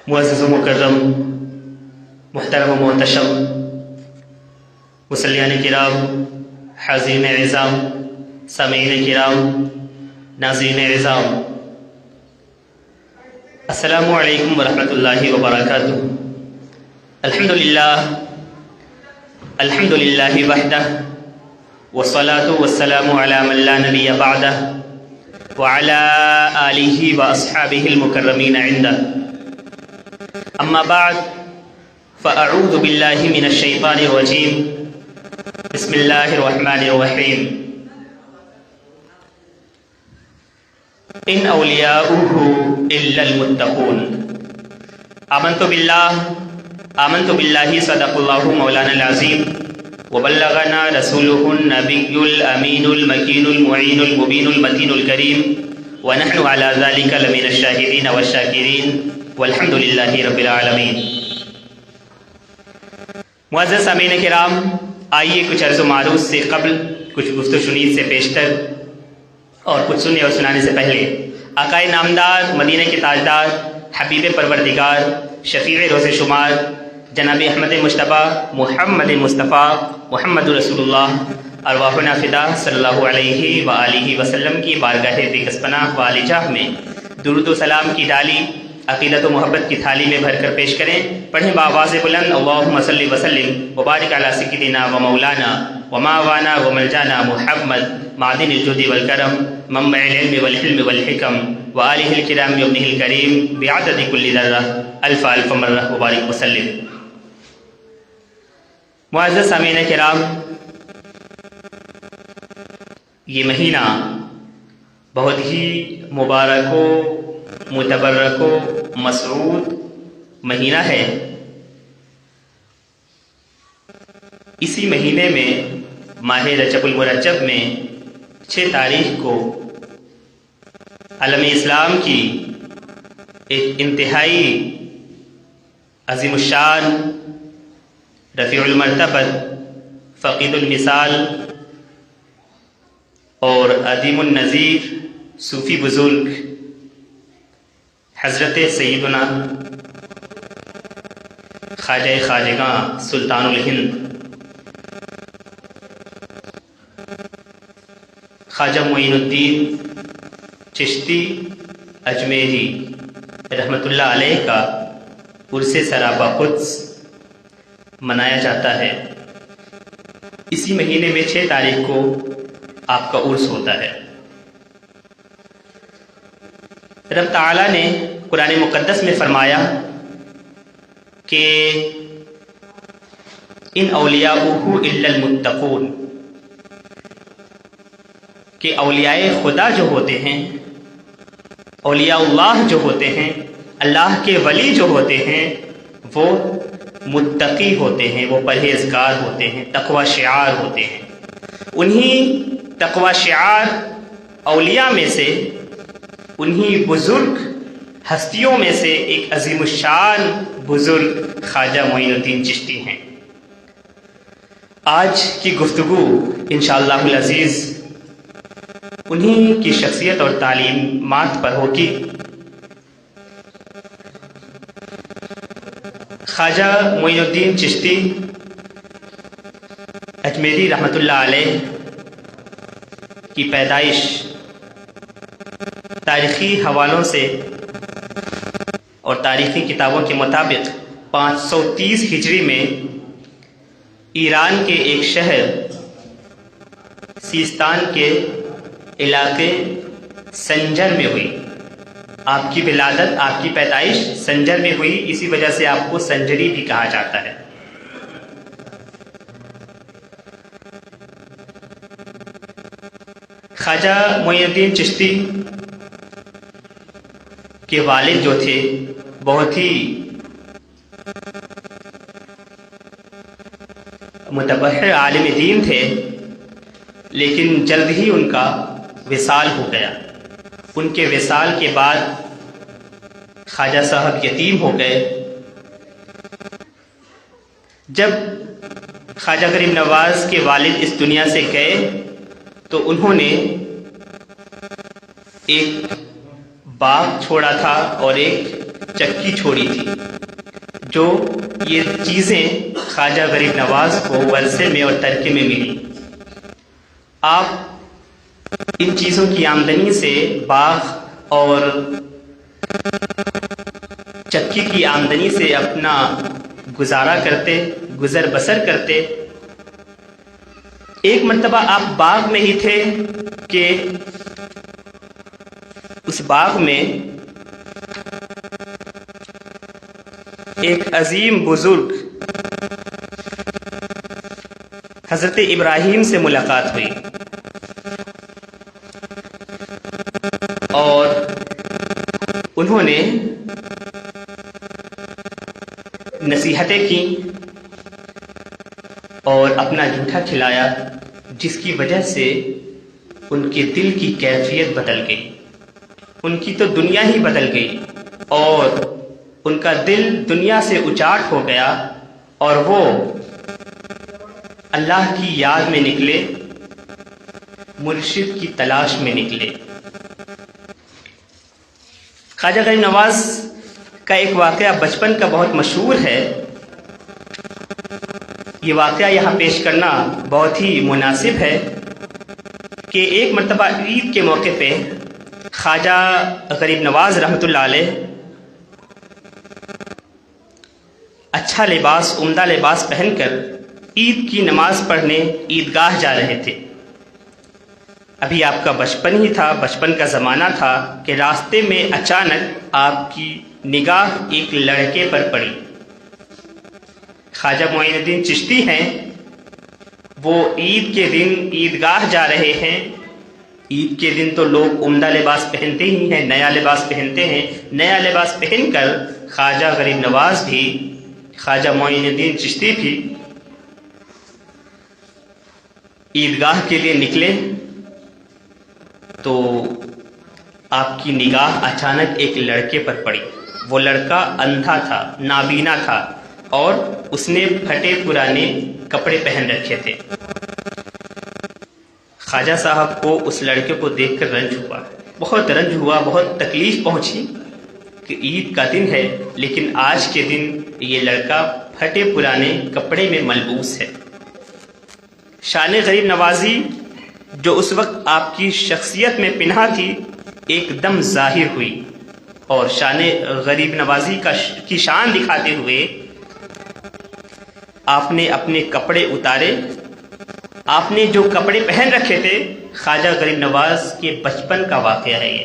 معزز و مکرم محترم و محتشم مصلیان کرام، حاضرین اعظام، سامعین کرام، ناظرین اعظام، السلام علیکم ورحمۃ اللہ وبرکاتہ۔ الحمد للہ وحدہ والصلاة والسلام علی من لا نبی بعدہ وعلی آلہ واصحابہ المکرمین عندہ، اما بعد فاعوذ باللہ من الشیطان الرجیم، بسم اللہ الرحمن الرحیم۔ ان اولیاؤہ الا المتقون۔ آمنت باللہ صدق اللہ مولانا العظیم وبلغنا رسولہ النبی الامین المکین المعین المبین المتین الکریم ونحن علی ذلک لمن الشاہدین والشاکرین والحمد للہ رب العالمین۔ معزز سامعین کرام، آئیے کچھ عرض و معروض سے قبل، کچھ گفت و شنید سے پیشتر اور کچھ سننے اور سنانے سے پہلے آقائے نامدار، مدینہ کے تاجدار، حبیب پروردگار، شفیع روز شمار، جناب احمد مجتبیٰ محمد مصطفیٰ محمد رسول اللہ ارواحنا فدا صلی اللہ علیہ وآلہ وسلم کی بارگاہ بے پناہ والی جاہ میں درود و سلام کی ڈالی عقیدت و محبت کی تھالی میں بھر کر پیش کریں۔ پڑھیں بآواز بلند، اللہم صلی وسلم وبارک علی سیدنا و مولانا و ماوانا و ملجانا محمد معدن الجود والکرم منبع العلم والحلم والحکم و آلہ الکرام و ابنہ الکریم بعدد کل ذرہ الف الف مرہ وبارک وسلم۔ معزز سامعین کرام، یہ مہینہ بہت ہی مبارک و متبرک و مسعود مہینہ ہے۔ اسی مہینے میں ماہ رجب المرجب میں 6 تاریخ کو عالم اسلام کی ایک انتہائی عظیم الشان، رفیع المرتبت، فقید المثال اور عظیم النظیر صوفی بزرگ حضرت سیدنا خواجہ خواجگاں سلطان الہند خواجہ معین الدین چشتی اجمیری رحمۃ اللہ علیہ کا عرس سرابہ قدس منایا جاتا ہے۔ اسی مہینے میں 6 تاریخ کو آپ کا عرس ہوتا ہے۔ رب تعالیٰ نے قرآن مقدس میں فرمایا کہ ان اولیاؤہ الا المتقون، کہ اولیاء خدا جو ہوتے ہیں، اولیاء اللہ جو ہوتے ہیں، اللہ کے ولی جو ہوتے ہیں، وہ متقی ہوتے ہیں، وہ پرہیزگار ہوتے ہیں، تقوی شعار ہوتے ہیں۔ انہی تقوی شعار اولیاء میں سے، انہی بزرگ ہستیوں میں سے ایک عظیم الشان بزرگ خواجہ معین الدین چشتی ہیں۔ آج کی گفتگو انشاءاللہ العزیز انہی کی شخصیت اور تعلیمات پر ہوگی۔ خواجہ معین الدین چشتی اجمیری رحمۃ اللہ علیہ کی پیدائش تاریخی حوالوں سے اور تاریخی کتابوں کے مطابق 530 ہجری میں ایران کے ایک شہر سیستان کے علاقے سنجر میں ہوئی۔ آپ کی ولادت، آپ کی پیدائش سنجر میں ہوئی، اسی وجہ سے آپ کو سنجری بھی کہا جاتا ہے۔ خواجہ معین الدین چشتی کے والد جو تھے بہت ہی متبحر عالم دین تھے، لیکن جلد ہی ان کا وصال ہو گیا۔ ان کے وصال کے بعد خواجہ صاحب یتیم ہو گئے۔ جب خواجہ غریب نواز کے والد اس دنیا سے گئے تو انہوں نے ایک باغ چھوڑا تھا اور ایک چکی چھوڑی تھی، جو یہ چیزیں خواجہ غریب نواز کو ورثے میں اور ترکے میں ملی۔ آپ ان چیزوں کی آمدنی سے باغ اور چکی کی آمدنی سے اپنا گزارا کرتے، گزر بسر کرتے۔ ایک مرتبہ آپ باغ میں ہی تھے کہ اس باغ میں ایک عظیم بزرگ حضرت ابراہیم سے ملاقات ہوئی اور انہوں نے نصیحتیں کی اور اپنا جوٹا کھلایا، جس کی وجہ سے ان کے دل کی کیفیت بدل گئی، ان کی تو دنیا ہی بدل گئی اور ان کا دل دنیا سے اچاٹ ہو گیا اور وہ اللہ کی یاد میں نکلے، مرشد کی تلاش میں نکلے۔ خواجہ غریب نواز کا ایک واقعہ بچپن کا بہت مشہور ہے۔ یہ واقعہ یہاں پیش کرنا بہت ہی مناسب ہے کہ ایک مرتبہ عید کے موقع پہ خواجہ غریب نواز رحمۃ اللہ علیہ اچھا لباس، عمدہ لباس پہن کر عید کی نماز پڑھنے عیدگاہ جا رہے تھے۔ ابھی آپ کا بچپن ہی تھا، بچپن کا زمانہ تھا کہ راستے میں اچانک آپ کی نگاہ ایک لڑکے پر پڑی۔ خواجہ معین الدین چشتی ہیں، وہ عید کے دن عیدگاہ جا رہے ہیں۔ عید کے دن تو لوگ عمدہ لباس پہنتے ہی ہیں، نیا لباس پہنتے ہیں۔ نیا لباس پہن کر خواجہ غریب نواز بھی، خواجہ معین الدین چشتی بھی عیدگاہ کے لیے نکلے تو آپ کی نگاہ اچانک ایک لڑکے پر پڑی۔ وہ لڑکا اندھا تھا، نابینا تھا اور اس نے پھٹے پرانے کپڑے پہن رکھے تھے۔ خواجہ صاحب کو اس لڑکے کو دیکھ کر رنج ہوا، بہت رنج ہوا، بہت تکلیف پہنچی کہ عید کا دن ہے لیکن آج کے دن یہ لڑکا پھٹے پرانے کپڑے میں ملبوس ہے۔ شان غریب نوازی جو اس وقت آپ کی شخصیت میں پنہا تھی ایک دم ظاہر ہوئی، اور شان غریب نوازی کی شان دکھاتے ہوئے آپ نے اپنے کپڑے اتارے۔ آپ نے جو کپڑے پہن رکھے تھے، خواجہ غریب نواز کے بچپن کا واقعہ ہے یہ،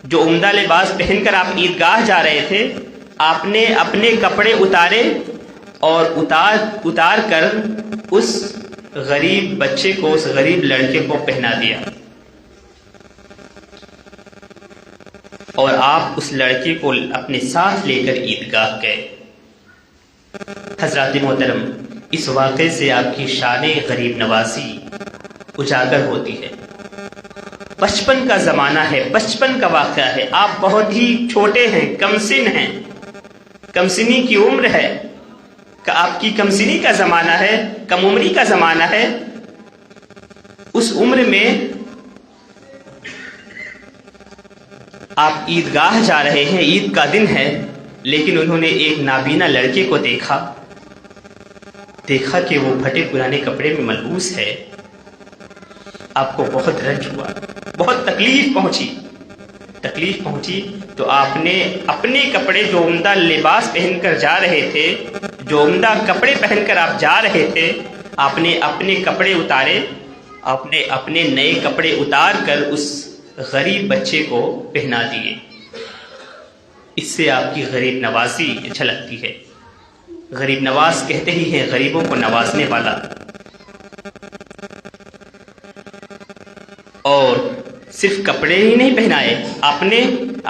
جو عمدہ لباس پہن کر آپ عیدگاہ جا رہے تھے، آپ نے اپنے کپڑے اتارے اور اتار کر اس غریب بچے کو، اس غریب لڑکے کو پہنا دیا، اور آپ اس لڑکے کو اپنے ساتھ لے کر عیدگاہ گئے۔ حضرات محترم، اس واقعے سے آپ کی شان غریب نوازی اجاگر ہوتی ہے۔ بچپن کا زمانہ ہے، بچپن کا واقعہ ہے، آپ بہت ہی چھوٹے ہیں، کم سن ہیں، کم سنی کی عمر ہے، کہ آپ کی کم سنی کا زمانہ ہے، کم عمری کا زمانہ ہے۔ اس عمر میں آپ عیدگاہ جا رہے ہیں، عید کا دن ہے، لیکن انہوں نے ایک نابینا لڑکے کو دیکھا کہ وہ پھٹے پرانے کپڑے میں ملبوس ہے۔ آپ کو بہت رنج ہوا، بہت تکلیف پہنچی تو آپ نے اپنے کپڑے، جو عمدہ لباس پہن کر جا رہے تھے، جو عمدہ کپڑے پہن کر آپ جا رہے تھے، آپ نے اپنے کپڑے اتارے، آپ نے اپنے نئے کپڑے اتار کر اس غریب بچے کو پہنا دیے۔ اس سے آپ کی غریب نوازی جھلکتی ہے۔ غریب نواز کہتے ہی ہیں غریبوں کو نوازنے والا، اور صرف کپڑے ہی نہیں پہنائے، آپ نے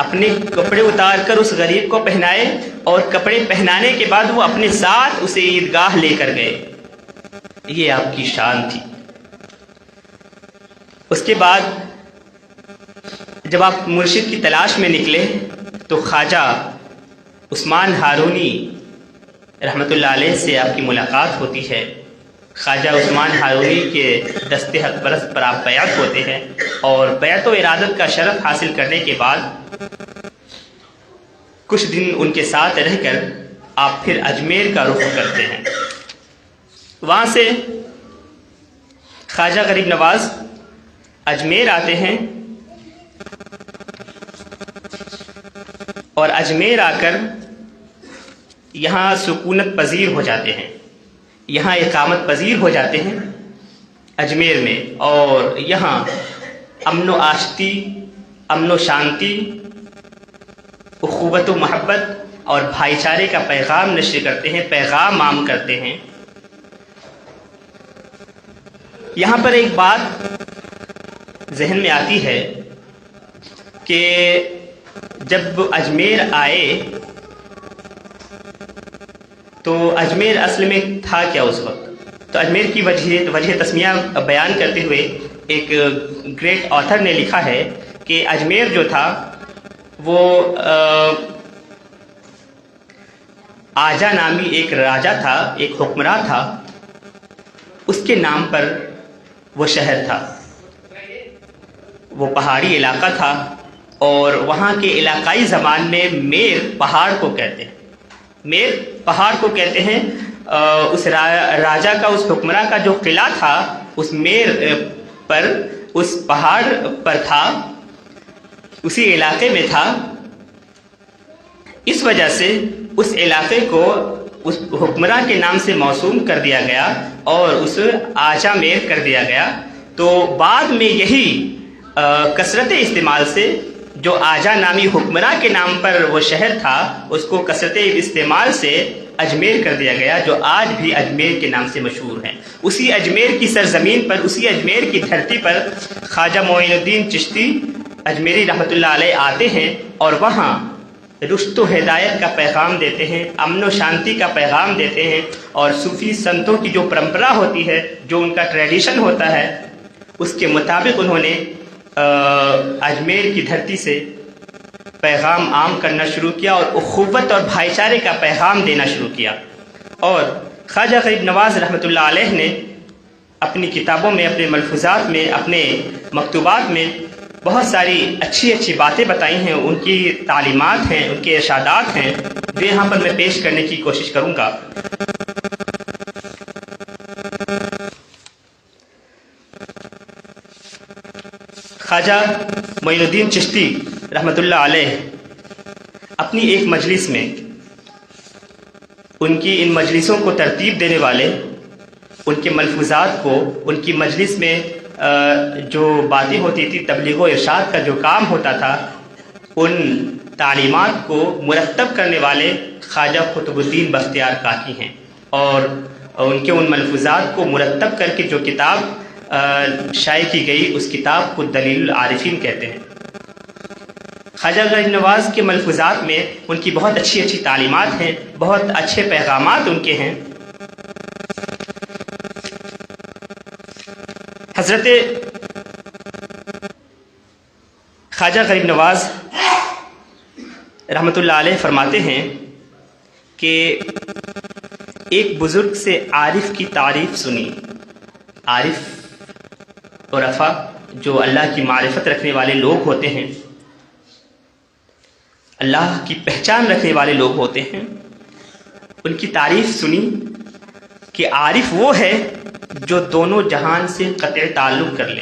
اپنے کپڑے اتار کر اس غریب کو پہنائے، اور کپڑے پہنانے کے بعد وہ اپنے ساتھ اسے عیدگاہ لے کر گئے۔ یہ آپ کی شان تھی۔ اس کے بعد جب آپ مرشد کی تلاش میں نکلے تو خواجہ عثمان ہارونی رحمۃ اللہ علیہ سے آپ کی ملاقات ہوتی ہے۔ خواجہ عثمان ہارونی کے دست حق پرست پر آپ بیعت ہوتے ہیں، اور بیعت و ارادت کا شرف حاصل کرنے کے بعد کچھ دن ان کے ساتھ رہ کر آپ پھر اجمیر کا رخ کرتے ہیں۔ وہاں سے خواجہ غریب نواز اجمیر آتے ہیں اور اجمیر آ کر یہاں سکونت پذیر ہو جاتے ہیں، یہاں اقامت پذیر ہو جاتے ہیں اجمیر میں، اور یہاں امن و آشتی، امن و شانتی، اخوت و محبت اور بھائی چارے کا پیغام نشر کرتے ہیں، پیغام عام کرتے ہیں۔ یہاں پر ایک بات ذہن میں آتی ہے کہ جب اجمیر آئے تو اجمیر اصل میں تھا کیا اس وقت؟ تو اجمیر کی وجہ تسمیہ بیان کرتے ہوئے ایک گریٹ آتھر نے لکھا ہے کہ اجمیر جو تھا وہ آجا نامی ایک راجا تھا، ایک حکمراں تھا، اس کے نام پر وہ شہر تھا، وہ پہاڑی علاقہ تھا، اور وہاں کے علاقائی زبان میں میر پہاڑ کو کہتے ہیں، میر پہاڑ کو کہتے ہیں۔ اس راجا کا، اس حکمراں کا جو قلعہ تھا اس میر پر، اس پہاڑ پر تھا، اسی علاقے میں تھا۔ اس وجہ سے اس علاقے کو اس حکمراں کے نام سے موسوم کر دیا گیا اور اس آجا میر کر دیا گیا۔ تو بعد میں یہی کثرت استعمال سے جو آجا نامی حکمراں کے نام پر وہ شہر تھا، اس کو کثرت استعمال سے اجمیر کر دیا گیا، جو آج بھی اجمیر کے نام سے مشہور ہے۔ اسی اجمیر کی سرزمین پر، اسی اجمیر کی دھرتی پر خواجہ معین الدین چشتی اجمیری رحمۃ اللہ علیہ آتے ہیں اور وہاں رشد و ہدایت کا پیغام دیتے ہیں، امن و شانتی کا پیغام دیتے ہیں، اور صوفی سنتوں کی جو پرمپرا ہوتی ہے، جو ان کا ٹریڈیشن ہوتا ہے، اس کے مطابق انہوں نے اجمیر کی دھرتی سے پیغام عام کرنا شروع کیا اور اخوت اور بھائی چارے کا پیغام دینا شروع کیا۔ اور خواجہ غریب نواز رحمۃ اللہ علیہ نے اپنی کتابوں میں، اپنے ملفوظات میں، اپنے مکتوبات میں بہت ساری اچھی اچھی باتیں بتائی ہیں، ان کی تعلیمات ہیں، ان کے ارشادات ہیں، جو یہاں پر میں پیش کرنے کی کوشش کروں گا۔ خواجہ معین الدین چشتی رحمۃ اللہ علیہ اپنی ایک مجلس میں، ان کی ان مجلسوں کو ترتیب دینے والے، ان کے ملفوظات کو، ان کی مجلس میں جو باتیں ہوتی تھی، تبلیغ و ارشاد کا جو کام ہوتا تھا، ان تعلیمات کو مرتب کرنے والے خواجہ قطب الدین بختیار کاکی ہیں، اور ان کے ان ملفوظات کو مرتب کر کے جو کتاب شائع کی گئی، اس کتاب کو دلیل العارفین کہتے ہیں۔ خواجہ غریب نواز کے ملفوظات میں ان کی بہت اچھی اچھی تعلیمات ہیں، بہت اچھے پیغامات ان کے ہیں۔ حضرت خواجہ غریب نواز رحمۃ اللہ علیہ فرماتے ہیں کہ ایک بزرگ سے عارف کی تعریف سنی۔ عارف عرفا جو اللہ کی معرفت رکھنے والے لوگ ہوتے ہیں، اللہ کی پہچان رکھنے والے لوگ ہوتے ہیں، ان کی تعریف سنی کہ عارف وہ ہے جو دونوں جہان سے قطع تعلق کر لے۔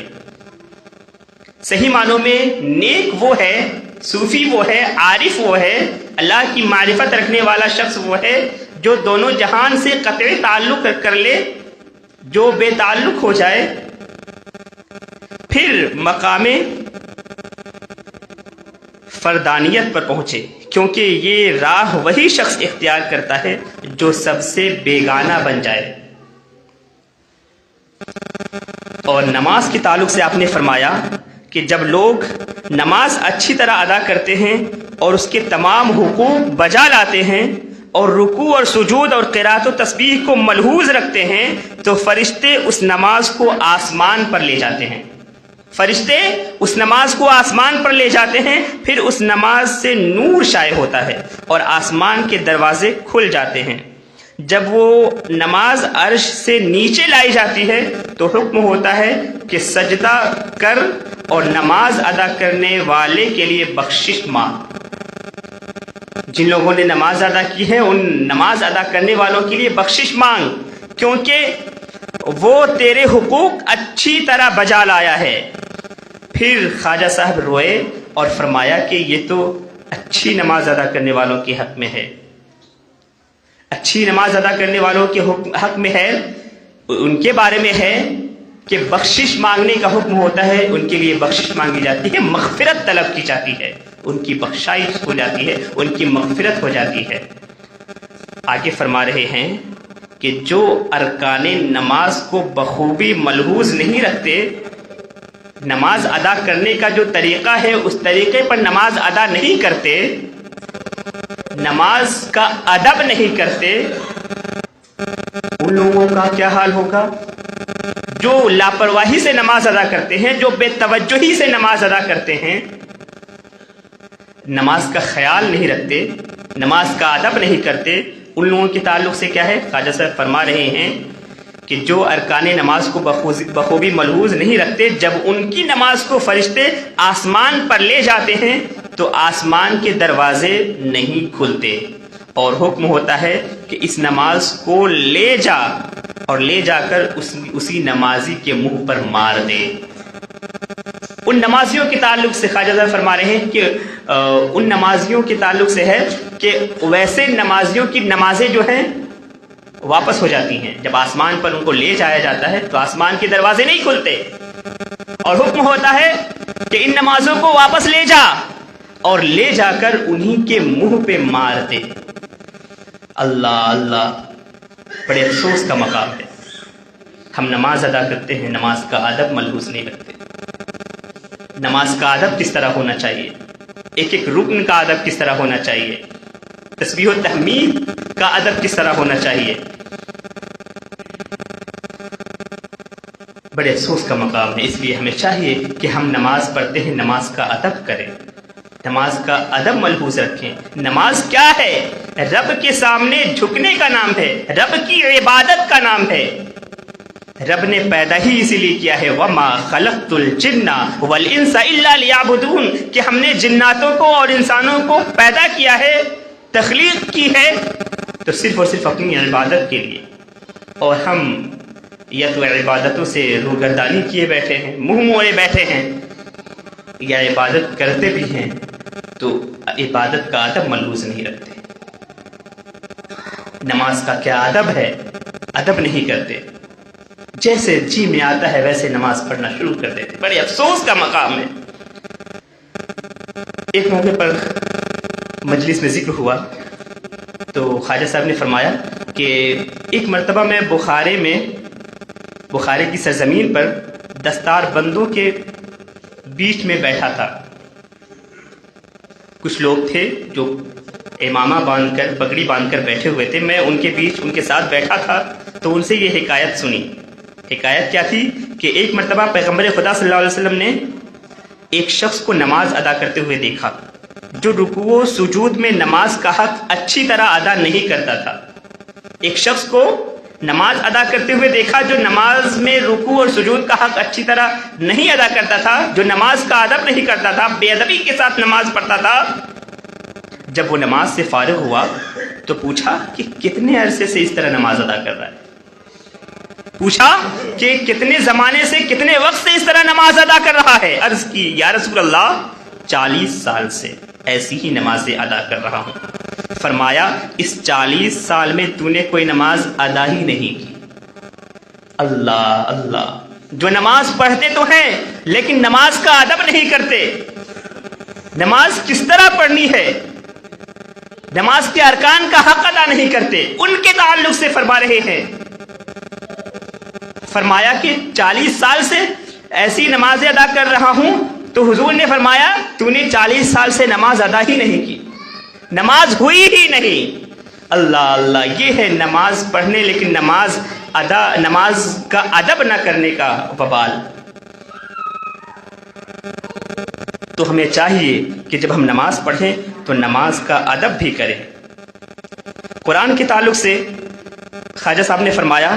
صحیح معنوں میں نیک وہ ہے، صوفی وہ ہے، عارف وہ ہے، اللہ کی معرفت رکھنے والا شخص وہ ہے جو دونوں جہان سے قطع تعلق کر لے، جو بے تعلق ہو جائے، پھر مقام فردانیت پر پہنچے، کیونکہ یہ راہ وہی شخص اختیار کرتا ہے جو سب سے بیگانہ بن جائے۔ اور نماز کے تعلق سے آپ نے فرمایا کہ جب لوگ نماز اچھی طرح ادا کرتے ہیں اور اس کے تمام حقوق بجا لاتے ہیں اور رکوع اور سجود اور قرات و تسبیح کو ملحوظ رکھتے ہیں، تو فرشتے اس نماز کو آسمان پر لے جاتے ہیں، فرشتے اس نماز کو آسمان پر لے جاتے ہیں، پھر اس نماز سے نور شائع ہوتا ہے اور آسمان کے دروازے کھل جاتے ہیں۔ جب وہ نماز عرش سے نیچے لائی جاتی ہے تو حکم ہوتا ہے کہ سجدہ کر اور نماز ادا کرنے والے کے لیے بخشش مانگ۔ جن لوگوں نے نماز ادا کی ہے ان نماز ادا کرنے والوں کے لیے بخشش مانگ، کیونکہ وہ تیرے حقوق اچھی طرح بجا لایا ہے۔ پھر خواجہ صاحب روئے اور فرمایا کہ یہ تو اچھی نماز ادا کرنے والوں کے حق میں ہے، اچھی نماز ادا کرنے والوں کے حق میں ہے، ان کے بارے میں ہے کہ بخشش مانگنے کا حکم ہوتا ہے، ان کے لیے بخشش مانگی جاتی ہے، مغفرت طلب کی جاتی ہے، ان کی بخشائش ہو جاتی ہے، ان کی مغفرت ہو جاتی ہے۔ آگے فرما رہے ہیں کہ جو ارکان نماز کو بخوبی ملحوظ نہیں رکھتے، نماز ادا کرنے کا جو طریقہ ہے اس طریقے پر نماز ادا نہیں کرتے، نماز کا ادب نہیں کرتے، ان لوگوں کا کیا حال ہوگا؟ جو لاپرواہی سے نماز ادا کرتے ہیں، جو بے توجہی سے نماز ادا کرتے ہیں، نماز کا خیال نہیں رکھتے، نماز کا ادب نہیں کرتے، ان لوگوں کے تعلق سے کیا ہے؟ خواجہ صاحب فرما رہے ہیں کہ جو ارکان نماز کو بخوبی ملحوظ نہیں رکھتے، جب ان کی نماز کو فرشتے آسمان پر لے جاتے ہیں تو آسمان کے دروازے نہیں کھلتے، اور حکم ہوتا ہے کہ اس نماز کو لے جا اور لے جا کر اسی نمازی کے منہ پر مار دے۔ ان نمازیوں کے تعلق سے خواجہ صاحب فرما رہے ہیں کہ ان نمازیوں کے تعلق سے ہے کہ ویسے نمازیوں کی نمازیں جو ہیں واپس ہو جاتی ہیں، جب آسمان پر ان کو لے جایا جاتا ہے تو آسمان کے دروازے نہیں کھلتے، اور حکم ہوتا ہے کہ ان نمازوں کو واپس لے جا اور لے جا کر انہی کے منہ پہ مار دے۔ اللہ اللہ، بڑے افسوس کا مقام ہے، ہم نماز ادا کرتے ہیں، نماز کا ادب ملحوظ نہیں رکھتے۔ نماز کا ادب کس طرح ہونا چاہیے، ایک ایک رکن کا ادب کس طرح ہونا چاہیے، تسبیح و تحمید کا ادب کس طرح ہونا چاہیے، بڑے افسوس کا مقام ہے۔ اس لیے ہمیں چاہیے کہ ہم نماز پڑھتے ہیں، نماز کا ادب کریں، نماز کا ادب ملحوظ رکھیں۔ نماز کیا ہے؟ رب کے سامنے جھکنے کا نام ہے، رب کی عبادت کا نام ہے۔ رب نے پیدا ہی اسی لیے کیا ہے، وَمَا خَلَقْتُ الْجِنَّ وَالْإِنسَ إِلَّا لِيَعْبُدُونَ، کہ ہم نے جناتوں کو اور انسانوں کو پیدا کیا ہے، تخلیق کی ہے تو صرف اور صرف اپنی عبادت کے لیے، اور ہم یا تو عبادتوں سے روگردانی کیے بیٹھے ہیں، منہ موڑے بیٹھے ہیں، یا عبادت کرتے بھی ہیں تو عبادت کا ادب ملحوظ نہیں رکھتے۔ نماز کا کیا ادب ہے؟ ادب نہیں کرتے، جیسے جی میں آتا ہے ویسے نماز پڑھنا شروع کر دیتے، بڑے افسوس کا مقام ہے۔ ایک موقع پر مجلس میں ذکر ہوا تو خواجہ صاحب نے فرمایا کہ ایک مرتبہ میں بخارے کی سرزمین پر دستار بندوں کے بیچ میں بیٹھا تھا۔ کچھ لوگ تھے جو امامہ باندھ کر، پگڑی باندھ کر بیٹھے ہوئے تھے، میں ان کے بیچ ان کے ساتھ بیٹھا تھا تو ان سے یہ حکایت سنی۔ حکایت کیا تھی کہ ایک مرتبہ پیغمبر خدا صلی اللہ علیہ وسلم نے ایک شخص کو نماز ادا کرتے ہوئے دیکھا جو رکوع و سجود میں نماز کا حق اچھی طرح ادا نہیں کرتا تھا۔ ایک شخص کو نماز ادا کرتے ہوئے دیکھا جو نماز میں رکوع اور سجود کا حق اچھی طرح نہیں ادا کرتا تھا، جو نماز کا ادب نہیں کرتا تھا، بے ادبی کے ساتھ نماز پڑھتا تھا۔ جب وہ نماز سے فارغ ہوا تو پوچھا کہ کتنے عرصے سے اس طرح نماز ادا کر رہا ہے، پوچھا کہ کتنے زمانے سے، کتنے وقت سے اس طرح نماز ادا کر رہا ہے۔ عرض کی یا رسول اللہ 40 سال سے ایسی ہی نمازیں ادا کر رہا ہوں۔ فرمایا اس 40 سال میں تو نے کوئی نماز ادا ہی نہیں کی۔ اللہ اللہ، جو نماز پڑھتے تو ہیں لیکن نماز کا ادب نہیں کرتے۔ نماز کس طرح پڑھنی ہے، نماز کے ارکان کا حق ادا نہیں کرتے، ان کے تعلق سے فرما رہے ہیں۔ فرمایا کہ 40 سال سے ایسی نمازیں ادا کر رہا ہوں، تو حضور نے فرمایا تو نے 40 سال سے نماز ادا ہی نہیں کی، نماز ہوئی ہی نہیں۔ اللہ اللہ، یہ ہے نماز پڑھنے لیکن نماز کا ادب نہ کرنے کا وبال۔ تو ہمیں چاہیے کہ جب ہم نماز پڑھیں تو نماز کا ادب بھی کریں۔ قرآن کے تعلق سے خواجہ صاحب نے فرمایا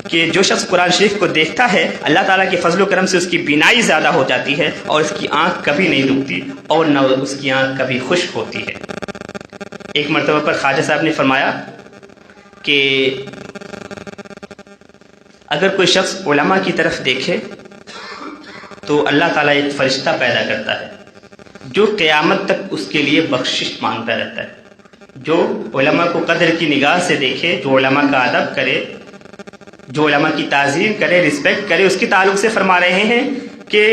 کہ جو شخص قرآن شریف کو دیکھتا ہے اللہ تعالیٰ کے فضل و کرم سے اس کی بینائی زیادہ ہو جاتی ہے اور اس کی آنکھ کبھی نہیں رکتی اور نہ اس کی آنکھ کبھی خشک ہوتی ہے۔ ایک مرتبہ پر خواجہ صاحب نے فرمایا کہ اگر کوئی شخص علماء کی طرف دیکھے تو اللہ تعالیٰ ایک فرشتہ پیدا کرتا ہے جو قیامت تک اس کے لیے بخشش مانگتا رہتا ہے۔ جو علماء کو قدر کی نگاہ سے دیکھے، جو علماء کا ادب کرے، جو علماء کی تعظیم کرے، رسپیکٹ کرے، اس کے تعلق سے فرما رہے ہیں کہ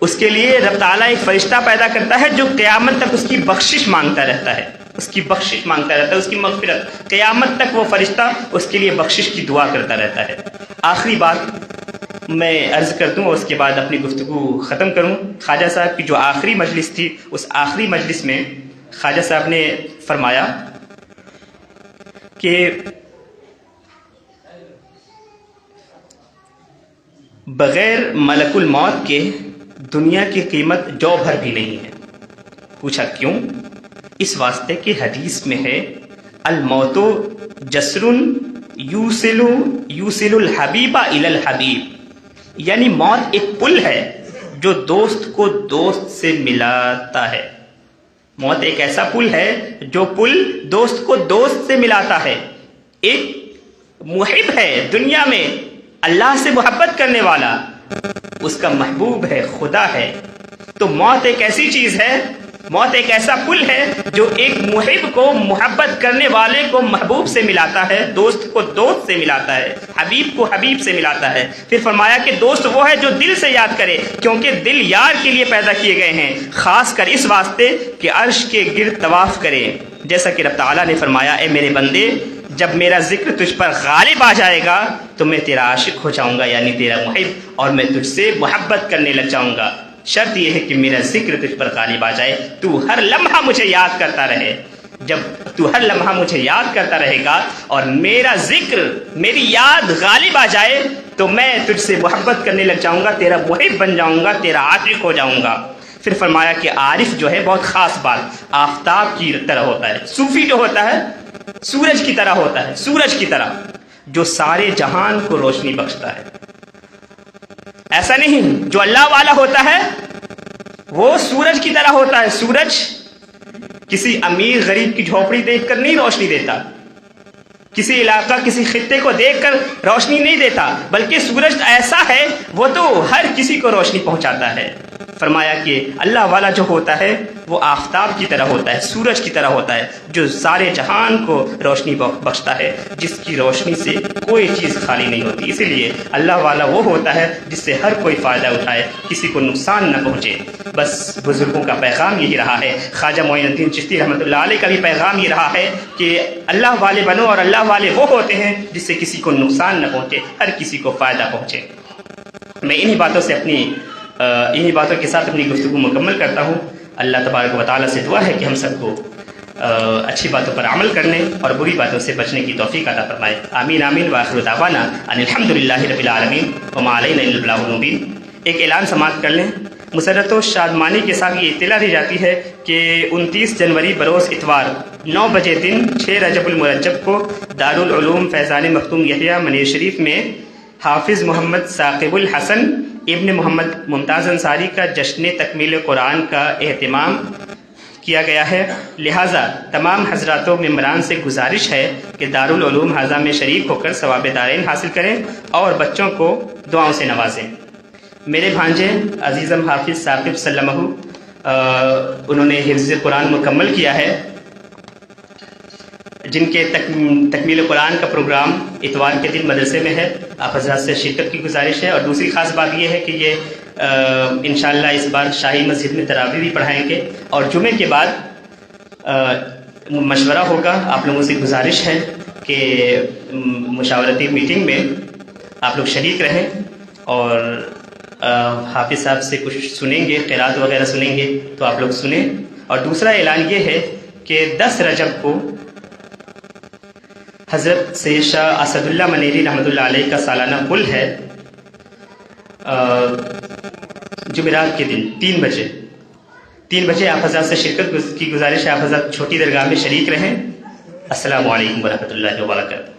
اس کے لیے رب تعالیٰ ایک فرشتہ پیدا کرتا ہے جو قیامت تک اس کی بخشش مانگتا رہتا ہے، اس کی بخشش مانگتا رہتا ہے، اس کی مغفرت۔ قیامت تک وہ فرشتہ اس کے لیے بخشش کی دعا کرتا رہتا ہے۔ آخری بات میں عرض کر دوں اور اس کے بعد اپنی گفتگو ختم کروں۔ خواجہ صاحب کی جو آخری مجلس تھی، اس آخری مجلس میں خواجہ صاحب نے فرمایا کہ بغیر ملک الموت کے دنیا کی قیمت جو بھر بھی نہیں ہے۔ پوچھا کیوں؟ اس واسطے کہ حدیث میں ہے الموت جسر یوصل الحبیب الی الحبیب، یعنی موت ایک پل ہے جو دوست کو دوست سے ملاتا ہے۔ موت ایک ایسا پل ہے جو پل دوست کو دوست سے ملاتا ہے۔ ایک محب ہے دنیا میں، اللہ سے محبت کرنے والا، اس کا محبوب ہے، خدا ہے۔ تو موت ایک ایسی چیز ہے، موت ایک ایسا پل ہے جو ایک محب کو محبت کرنے والے کو محبوب سے ملاتا ہے، دوست کو دوست سے ملاتا ہے، حبیب کو حبیب سے ملاتا ہے۔ پھر فرمایا کہ دوست وہ ہے جو دل سے یاد کرے، کیونکہ دل یار کے لیے پیدا کیے گئے ہیں، خاص کر اس واسطے کہ عرش کے گرد طواف کرے۔ جیسا کہ رب تعالیٰ نے فرمایا اے میرے بندے، جب میرا ذکر تجھ پر غالب آ جائے گا تو میں تیرا عاشق ہو جاؤں گا، یعنی تیرا محب، اور میں تجھ سے محبت کرنے لگ جاؤں گا۔ شرط یہ ہے کہ میرا ذکر تجھ پر غالب آ جائے، تو ہر لمحہ مجھے یاد کرتا رہے۔ جب تو ہر لمحہ مجھے یاد کرتا رہے گا اور میرا ذکر، میری یاد غالب آ جائے تو میں تجھ سے محبت کرنے لگ جاؤں گا، تیرا محب بن جاؤں گا، تیرا عاشق ہو جاؤں گا۔ پھر فرمایا کہ عارف جو ہے بہت خاص بات، آفتاب کی طرح ہوتا ہے۔ صوفی جو ہوتا ہے سورج کی طرح ہوتا ہے، سورج کی طرح جو سارے جہان کو روشنی بخشتا ہے۔ ایسا نہیں، جو اللہ والا ہوتا ہے وہ سورج کی طرح ہوتا ہے۔ سورج کسی امیر غریب کی جھوپڑی دیکھ کر نہیں روشنی دیتا، کسی علاقہ کسی خطے کو دیکھ کر روشنی نہیں دیتا، بلکہ سورج ایسا ہے وہ تو ہر کسی کو روشنی پہنچاتا ہے۔ فرمایا کہ اللہ والا جو ہوتا ہے وہ آفتاب کی طرح ہوتا ہے، سورج کی طرح ہوتا ہے، جو سارے جہان کو روشنی بخشتا ہے، جس کی روشنی سے کوئی چیز خالی نہیں ہوتی۔ اسی لیے اللہ والا وہ ہوتا ہے جس سے ہر کوئی فائدہ اٹھائے، کسی کو نقصان نہ پہنچے۔ بس بزرگوں کا پیغام یہی رہا ہے، خواجہ معین الدین چشتی رحمۃ اللہ علیہ کا بھی پیغام یہ رہا ہے کہ اللہ والے بنو، اور اللہ والے وہ ہوتے ہیں جس سے کسی کو نقصان نہ پہنچے، ہر کسی کو فائدہ پہنچے۔ میں انہی باتوں کے ساتھ اپنی گفتگو مکمل کرتا ہوں۔ اللہ تبارک و تعالیٰ سے دعا ہے کہ ہم سب کو اچھی باتوں پر عمل کرنے اور بری باتوں سے بچنے کی توفیق عطا فرمائے۔ آمین آمین۔ وآخر دعوانا ان الحمد للہ رب العالمین وما علینا الا البلاغ المبین۔ ایک اعلان سماعت کر لیں۔ مسرت و شادمانی کے ساتھ یہ اطلاع دی جاتی ہے کہ 29 جنوری بروز اتوار 9 بجے دن 6 رجب المرجب کو دارالعلوم فیضان مختوم یحییٰ منیر شریف میں حافظ محمد ثاقب الحسن ابن محمد ممتاز انصاری کا جشن تکمیل قرآن کا اہتمام کیا گیا ہے، لہٰذا تمام حضرات و ممبران سے گزارش ہے کہ دارالعلوم حاضہ میں شریک ہو کر ثواب دارین حاصل کریں اور بچوں کو دعاؤں سے نوازیں۔ میرے بھانجے عزیزم حافظ ثاقب سلمہ انہوں نے حفظ قرآن مکمل کیا ہے، جن کے تکمیل قرآن کا پروگرام اتوار کے دن مدرسے میں ہے۔ آپ حضرات سے شرکت کی گزارش ہے، اور دوسری خاص بات یہ ہے کہ یہ انشاءاللہ اس بار شاہی مسجد میں تراویح بھی پڑھائیں گے، اور جمعے کے بعد مشورہ ہوگا۔ آپ لوگوں سے گزارش ہے کہ مشاورتی میٹنگ میں آپ لوگ شریک رہیں اور حافظ صاحب سے کچھ سنیں گے، قرات وغیرہ سنیں گے تو آپ لوگ سنیں۔ اور دوسرا اعلان یہ ہے کہ 10 رجب کو حضرت سید شاہ اسد اللہ منیری رحمۃ اللہ علیہ کا سالانہ قل ہے، جمعرات کے دن 3 بجے آپ حضرات سے شرکت کی گزارش ہے۔ آپ حضرات چھوٹی درگاہ میں شریک رہیں۔ السلام علیکم ورحمۃ اللہ وبرکاتہ۔